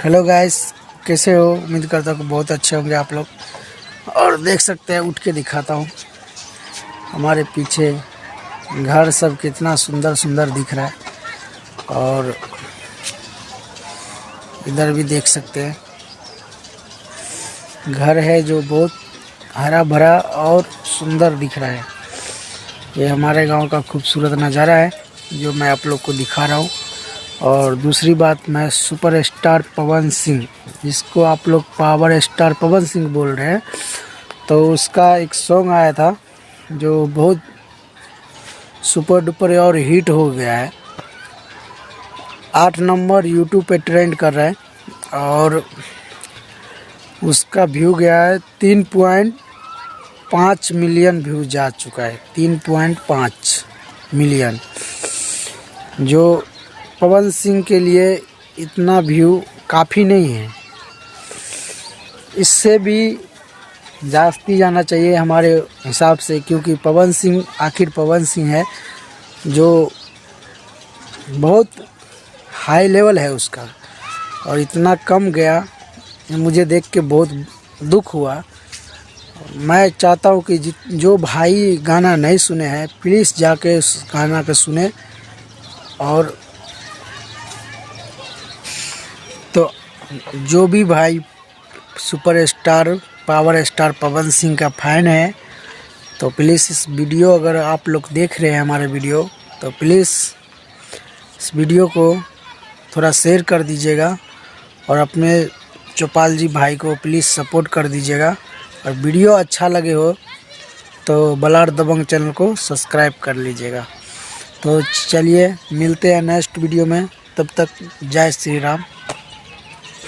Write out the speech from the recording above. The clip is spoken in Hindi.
हेलो गाइस, कैसे हो? उम्मीद करता हूँ कि बहुत अच्छे होंगे आप लोग। और देख सकते हैं, उठ के दिखाता हूँ हमारे पीछे घर सब कितना सुंदर सुंदर दिख रहा है। और इधर भी देख सकते हैं घर है जो बहुत हरा भरा और सुंदर दिख रहा है। ये हमारे गांव का खूबसूरत नज़ारा है जो मैं आप लोग को दिखा रहा हूँ। और दूसरी बात, मैं सुपर स्टार पवन सिंह, जिसको आप लोग पावर स्टार पवन सिंह बोल रहे हैं, तो उसका एक सॉन्ग आया था जो बहुत सुपर डुपर और हिट हो गया है। 8 नंबर यूट्यूब पे ट्रेंड कर रहा है और उसका व्यू गया है 3.5 मिलियन व्यू जा चुका है। 3.5 मिलियन, जो पवन सिंह के लिए इतना व्यू काफ़ी नहीं है। इससे भी जास्ती जाना चाहिए हमारे हिसाब से, क्योंकि पवन सिंह आखिर पवन सिंह है जो बहुत हाई लेवल है उसका, और इतना कम गया, मुझे देख के बहुत दुख हुआ। मैं चाहता हूँ कि जो भाई गाना नहीं सुने हैं, प्लीज़ जाके उस गाना को सुने। और तो जो भी भाई super star power star Pawan Singh का फ़ैन है, तो प्लीज़ इस वीडियो, अगर आप लोग देख रहे हैं हमारे वीडियो, तो प्लीज़ इस वीडियो को थोड़ा शेयर कर दीजिएगा और अपने चौपाल जी भाई को प्लीज़ सपोर्ट कर दीजिएगा। और वीडियो अच्छा लगे हो तो बलार दबंग चैनल को सब्सक्राइब कर लीजिएगा। तो चलिए मिलते हैं नेक्स्ट वीडियो में, तब तक जय श्री राम।